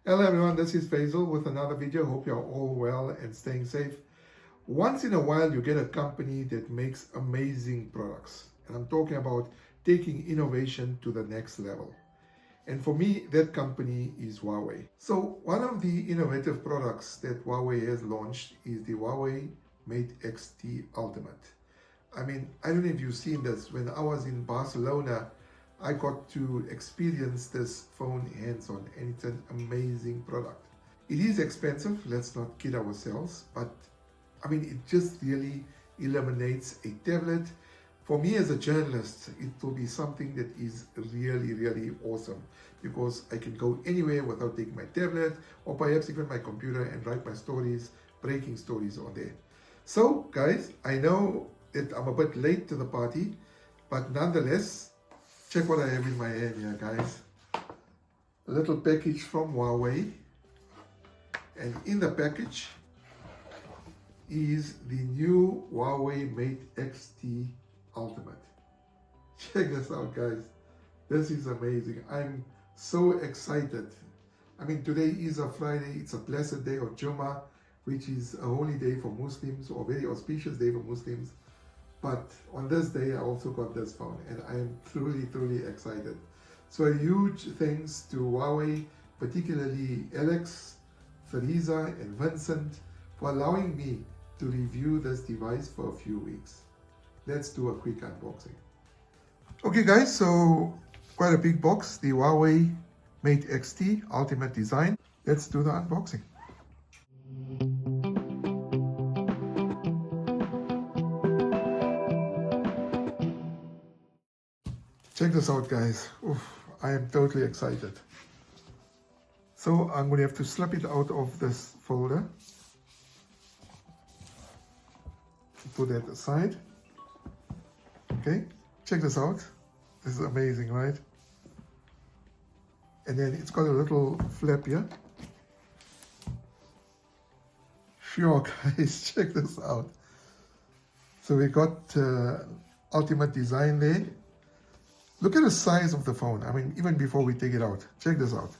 Hello everyone, this is Faisal with another video. Hope you're all well and staying safe. Once in a while you get a company that makes amazing products. And I'm talking about taking innovation to the next level. And for me, that company is Huawei. So one of the innovative products that Huawei has launched is the Huawei Mate X-T Ultimate. I mean, I don't know if you've seen this. When I was in Barcelona, I got to experience this phone hands-on, and it's an amazing product. It is expensive, let's not kid ourselves, but I mean, it just really eliminates a tablet. For me as a journalist, it will be something that is really, really awesome because I can go anywhere without taking my tablet or perhaps even my computer and write my stories, breaking stories on there. So guys, I know that I'm a bit late to the party, but nonetheless, check what I have in my hand here, guys. A little package from Huawei. And in the package is the new Huawei Mate X-T Ultimate. Check this out, guys. This is amazing. I'm so excited. I mean, today is a Friday. It's a blessed day of Jummah, which is a holy day for Muslims, or very auspicious day for Muslims. But on this day, I also got this phone, and I am truly, truly excited. So a huge thanks to Huawei, particularly Alex, Theresa, and Vincent for allowing me to review this device for a few weeks. Let's do a quick unboxing. Okay guys, so quite a big box, the Huawei Mate X-T Ultimate Design. Let's do the unboxing. Check this out, guys. Oof, I am totally excited. So I'm going to have to slip it out of this folder. Put that aside. Okay, check this out. This is amazing, right? And then it's got a little flap here. Sure, guys, check this out. So we got Ultimate Design there. Look at the size of the phone. I mean, even before we take it out, check this out.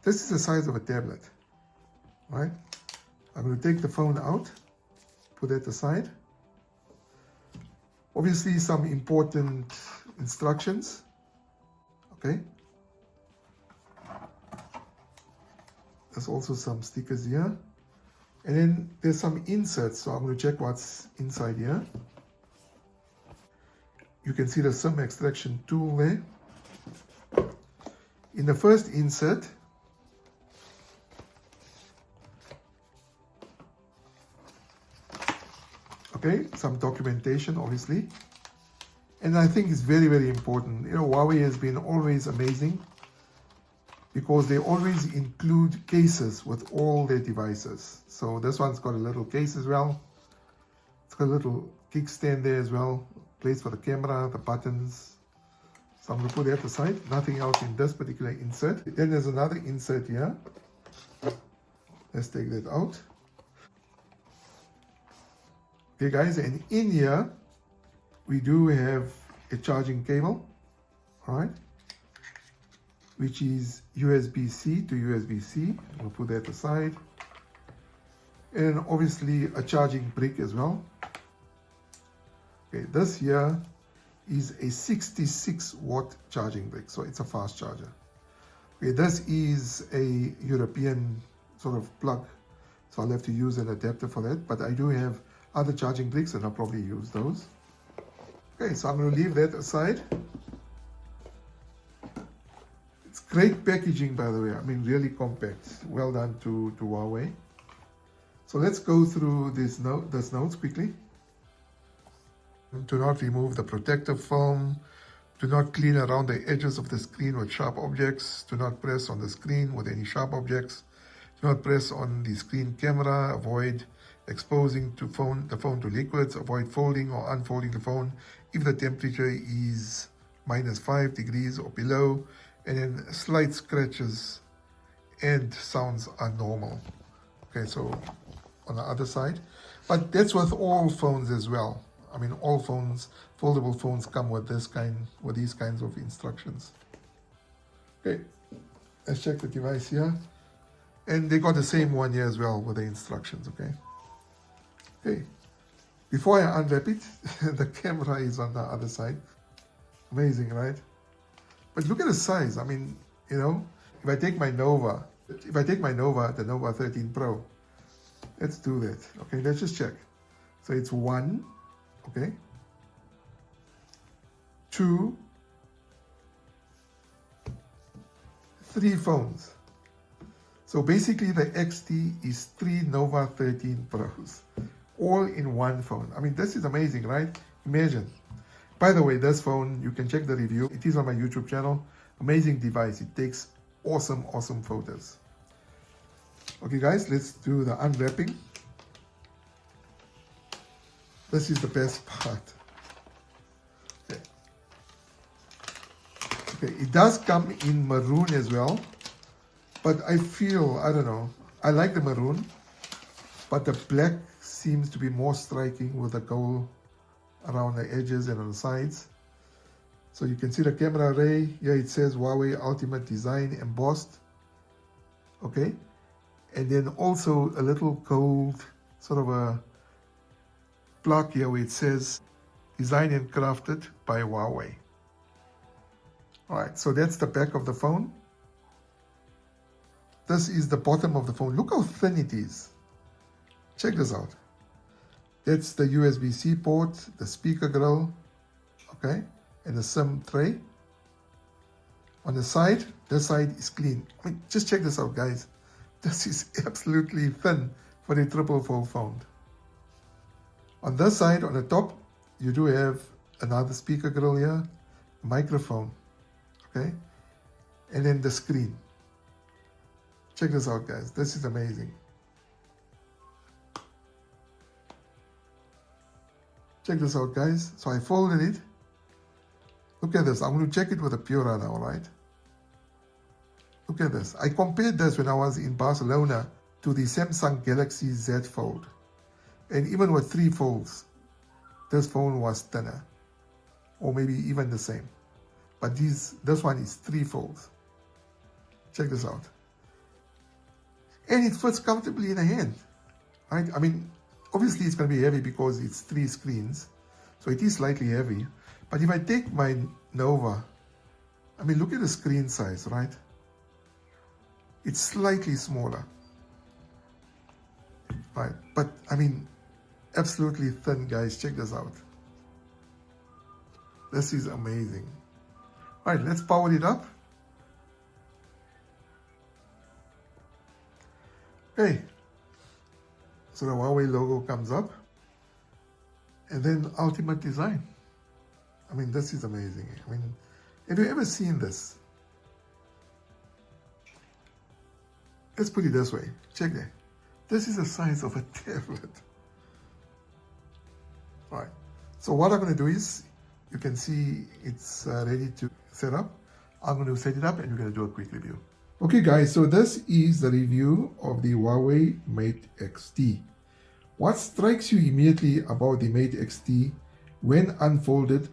This is the size of a tablet, right? I'm going to take the phone out, put it aside. Obviously, some important instructions, okay? There's also some stickers here. And then there's some inserts, so I'm going to check what's inside here. You can see the SIM extraction tool there. In the first insert, okay, some documentation obviously. And I think it's very, very important. You know, Huawei has been always amazing because they always include cases with all their devices. So this one's got a little case as well. It's got a little kickstand there as well. Place for the camera, the buttons. So I'm going to put that aside. Nothing else in this particular insert. Then there's another insert here. Let's take that out. Okay guys, and in here we do have a charging cable, all right, which is USB-C to USB-C. We'll put that aside. And obviously a charging brick as well. Okay, this here is a 66 watt charging brick, so it's a fast charger. Okay, this is a European sort of plug, so I'll have to use an adapter for that, but I do have other charging bricks and I'll probably use those. Okay, so I'm going to leave that aside. It's great packaging, by the way. I mean, really compact. Well done to Huawei. So let's go through these notes quickly. Do not remove the protective film. Do not clean around the edges of the screen with sharp objects. Do not press on the screen with any sharp objects. Do not press on the screen camera. Avoid exposing the phone to liquids. Avoid folding or unfolding the phone if the temperature is -5 degrees or below. And then slight scratches and sounds are normal. Okay, so on the other side. But that's with all phones as well. I mean, all phones, foldable phones come with these kinds of instructions. Okay, let's check the device here. And they got the same one here as well with the instructions, okay? Okay, before I unwrap it, the camera is on the other side. Amazing, right? But look at the size. I mean, you know, if I take my Nova, the Nova 13 Pro, let's do that. Okay, let's just check. So it's 1, okay, 2, 3 phones. So basically the XT is 3 Nova 13 Pros, all in one phone. I mean, this is amazing, right? Imagine. By the way, this phone, you can check the review. It is on my YouTube channel. Amazing device. It takes awesome, awesome photos. Okay guys, let's do the unwrapping. This is the best part. Okay. Okay, it does come in maroon as well. But I feel, I don't know, I like the maroon, but the black seems to be more striking with the gold around the edges and on the sides. So you can see the camera array. Here it says Huawei Ultimate Design embossed. Okay. And then also a little gold sort of a plaque here where it says designed and crafted by Huawei. All right, so that's the back of the phone. This is the bottom of the phone. Look how thin it is. Check this out. That's the USB-C port, the speaker grill, okay, and the SIM tray. On the side, this side is clean. I mean, just check this out, guys. This is absolutely thin for a triple fold phone. On this side, on the top, you do have another speaker grill here, microphone, okay, and then the screen. Check this out, guys. This is amazing. Check this out, guys. So I folded it. Look at this. I'm going to check it with a Pura now, right? Look at this. I compared this when I was in Barcelona to the Samsung Galaxy Z Fold. And even with 3 folds, this phone was thinner. Or maybe even the same. But this one is 3 folds. Check this out. And it fits comfortably in a hand, right? I mean, obviously it's going to be heavy because it's 3 screens, so it is slightly heavy. But if I take my Nova, I mean, look at the screen size, right? It's slightly smaller, right? But I mean, absolutely thin, guys. Check this out. This is amazing. All right, let's power it up. Okay, so the Huawei logo comes up, and then Ultimate Design. I mean, this is amazing. I mean, have you ever seen this? Let's put it this way. Check that. This is the size of a tablet. All right, so what I'm going to do is, you can see it's ready to set up. I'm going to set it up and we're going to do a quick review. Okay guys, so this is the review of the Huawei Mate XT. What strikes you immediately about the Mate XT when unfolded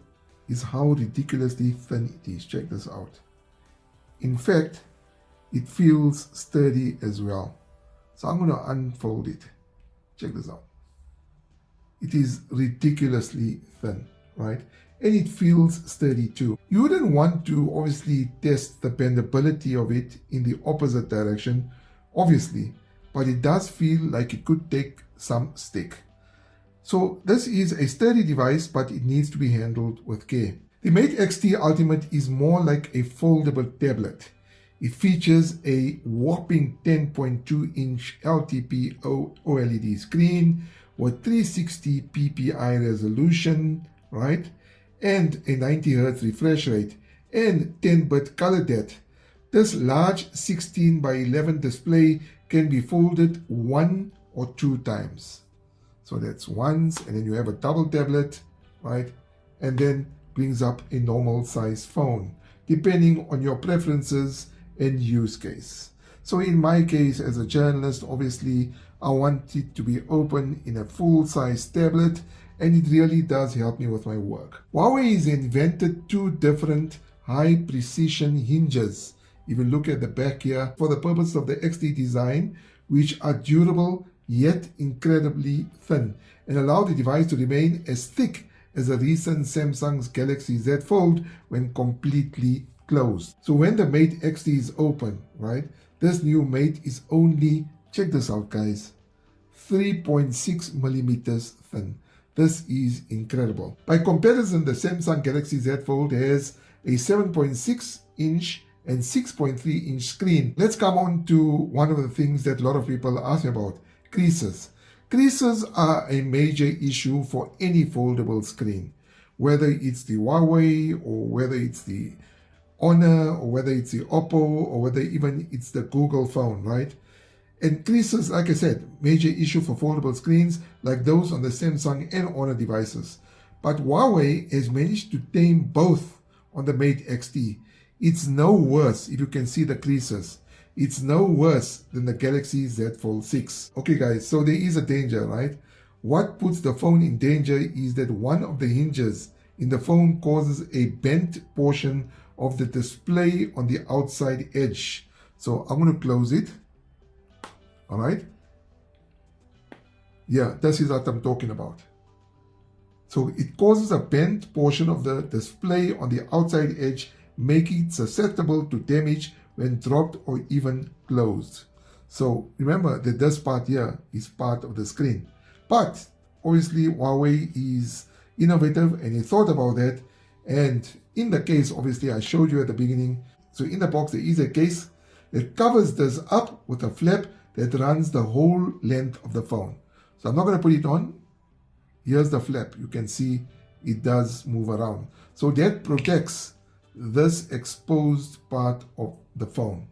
is how ridiculously thin it is. Check this out. In fact, it feels sturdy as well. So I'm going to unfold it. Check this out. It is ridiculously thin, right? And it feels sturdy too. You wouldn't want to obviously test the bendability of it in the opposite direction, obviously, but it does feel like it could take some stick. So this is a sturdy device, but it needs to be handled with care. The Mate XT Ultimate is more like a foldable tablet. It features a whopping 10.2-inch LTP OLED screen with 360 ppi resolution, right? And a 90 Hz refresh rate and 10-bit color depth. This large 16 by 11 display can be folded 1 or 2 times. So that's once, and then you have a double tablet, right? And then brings up a normal size phone, depending on your preferences and use case. So in my case, as a journalist, obviously, I want it to be open in a full-size tablet, and it really does help me with my work. Huawei has invented 2 different high-precision hinges If you look at the back here, for the purpose of the XT design, which are durable yet incredibly thin and allow the device to remain as thick as a recent Samsung's Galaxy Z Fold when completely closed. So when the Mate XT is open, right, this new Mate is only, check this out guys, 3.6 millimeters thin. This is incredible. By comparison, the Samsung Galaxy Z Fold has a 7.6 inch and 6.3 inch screen. Let's come on to one of the things that a lot of people ask me about, creases. Creases are a major issue for any foldable screen, whether it's the Huawei or whether it's the Honor or whether it's the Oppo or whether even it's the Google phone, right? And creases, like I said, major issue for foldable screens like those on the Samsung and Honor devices. But Huawei has managed to tame both on the Mate XT. It's no worse, if you can see the creases. It's no worse than the Galaxy Z Fold 6. Okay guys, so there is a danger, right? What puts the phone in danger is that one of the hinges in the phone causes a bent portion of the display on the outside edge. So I'm going to close it. All right. Yeah, this is what I'm talking about. So it causes a bent portion of the display on the outside edge, making it susceptible to damage when dropped or even closed. So remember that this part here is part of the screen. But obviously Huawei is innovative and he thought about that. And in the case, obviously I showed you at the beginning. So in the box there is a case that covers this up with a flap that runs the whole length of the phone. So I'm not going to put it on. Here's the flap. You can see it does move around. So that protects this exposed part of the phone.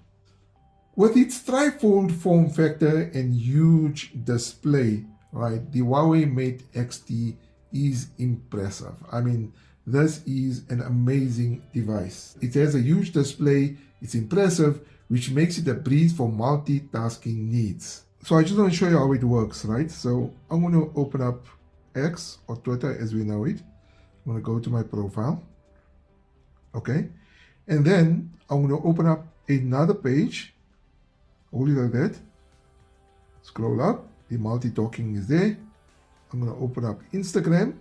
With its trifold form factor and huge display, right, the Huawei Mate XT is impressive. I mean, this is an amazing device. It has a huge display, it's impressive, which makes it a breeze for multitasking needs. So I just want to show you how it works, right? So I'm going to open up X or Twitter as we know it. I'm going to go to my profile. Okay. And then I'm going to open up another page. Hold it like that. Scroll up. The multi-talking is there. I'm going to open up Instagram.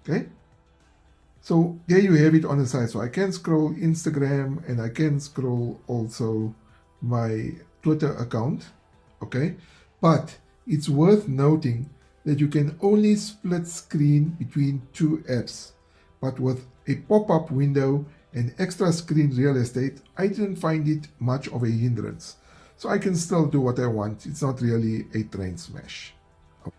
Okay. So there you have it on the side. So I can scroll Instagram and I can scroll also my Twitter account. Okay. But it's worth noting that you can only split screen between two apps. But with a pop-up window and extra screen real estate, I didn't find it much of a hindrance. So I can still do what I want. It's not really a train smash.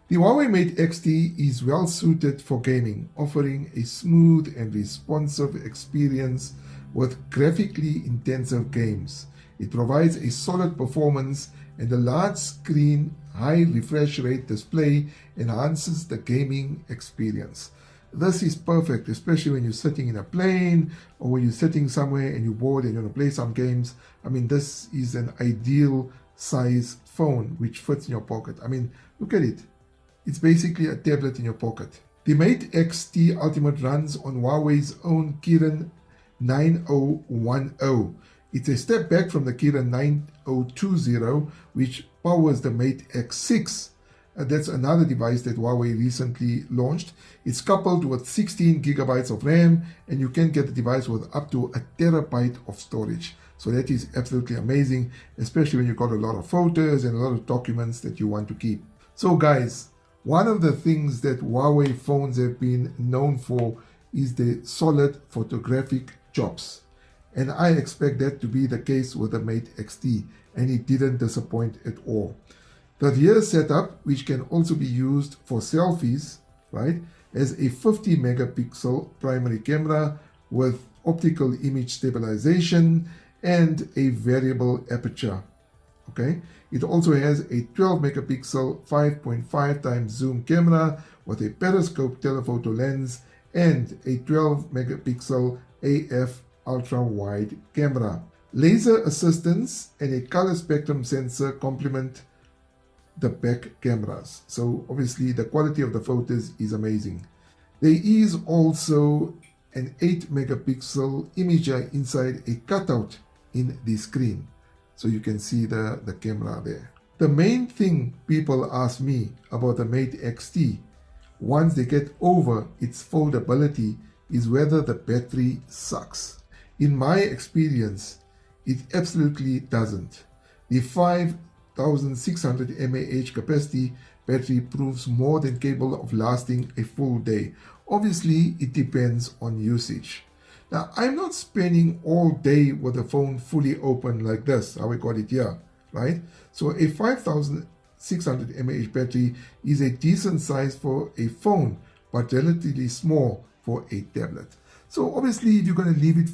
The Huawei Mate XT is well suited for gaming, offering a smooth and responsive experience with graphically intensive games. It provides a solid performance and a large screen, high refresh rate display enhances the gaming experience. This is perfect, especially when you're sitting in a plane or when you're sitting somewhere and you're bored and you want to play some games. I mean, this is an ideal size phone which fits in your pocket. I mean, look at it. It's basically a tablet in your pocket. The Mate XT Ultimate runs on Huawei's own Kirin 9010. It's a step back from the Kirin 9020, which powers the Mate X6. That's another device that Huawei recently launched. It's coupled with 16 gigabytes of RAM, and you can get the device with up to a terabyte of storage. So that is absolutely amazing, especially when you've got a lot of photos and a lot of documents that you want to keep. So guys, one of the things that Huawei phones have been known for is the solid photographic chops. And I expect that to be the case with the Mate XT, and it didn't disappoint at all. The rear setup, which can also be used for selfies, right, has a 50 megapixel primary camera with optical image stabilization and a variable aperture. Okay, it also has a 12 megapixel 5.5 times zoom camera with a periscope telephoto lens and a 12 megapixel AF ultra wide camera. Laser assistance and a color spectrum sensor complement the back cameras. So obviously the quality of the photos is amazing. There is also an 8 megapixel imager inside a cutout in the screen. So you can see the camera there. The main thing people ask me about the Mate XT once they get over its foldability is whether the battery sucks. In my experience, it absolutely doesn't. The 5600 mAh capacity battery proves more than capable of lasting a full day. Obviously, it depends on usage. Now, I'm not spending all day with the phone fully open like this, how I got it here, right? So a 5600 mAh battery is a decent size for a phone, but relatively small for a tablet. So obviously, if you're going to leave it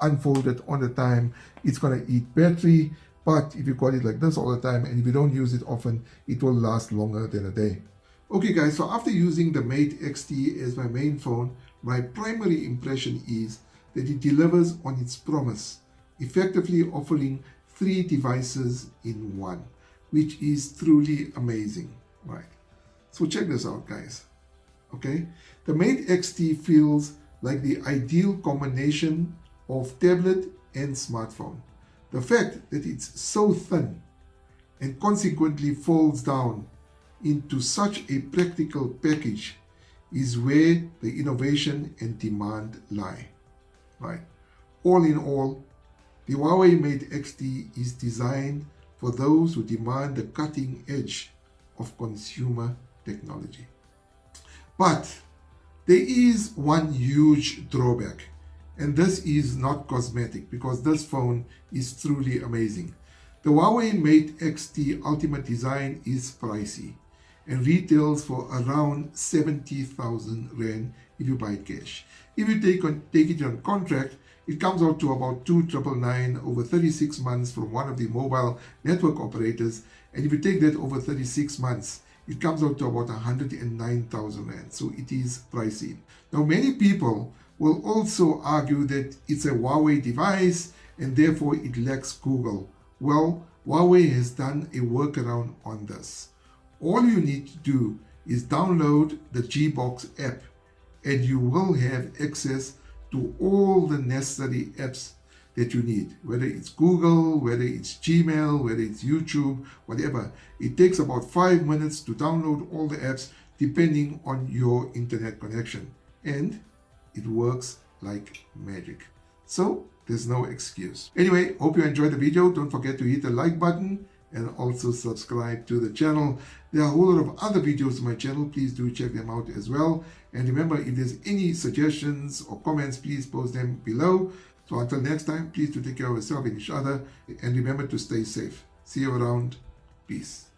unfolded all the time, it's going to eat battery. But if you got it like this all the time, and if you don't use it often, it will last longer than a day. Okay guys, so after using the Mate XT as my main phone, my primary impression is that it delivers on its promise, effectively offering 3 devices in one, which is truly amazing, right? So check this out guys, okay? The Mate XT feels like the ideal combination of tablet and smartphone. The fact that it's so thin and consequently folds down into such a practical package is where the innovation and demand lie, right? All in all, the Huawei Mate XT is designed for those who demand the cutting edge of consumer technology. But there is one huge drawback, and this is not cosmetic because this phone is truly amazing. The Huawei Mate XT Ultimate design is pricey and retails for around 70,000 Rand if you buy it cash. If you take it on contract, it comes out to about 2,999 over 36 months from one of the mobile network operators. And if you take that over 36 months, it comes out to about 109,000 Rand. So it is pricey. Now, many people will also argue that it's a Huawei device and therefore it lacks Google. Well, Huawei has done a workaround on this. All you need to do is download the Gbox app and you will have access to all the necessary apps that you need, whether it's Google, whether it's Gmail, whether it's YouTube, whatever. It takes about 5 minutes to download all the apps depending on your internet connection, and it works like magic. So there's no excuse. Anyway, hope you enjoyed the video. Don't forget to hit the like button and also subscribe to the channel. There are a whole lot of other videos on my channel. Please do check them out as well. And remember, if there's any suggestions or comments, please post them below. So until next time, please do take care of yourself and each other. And remember to stay safe. See you around. Peace.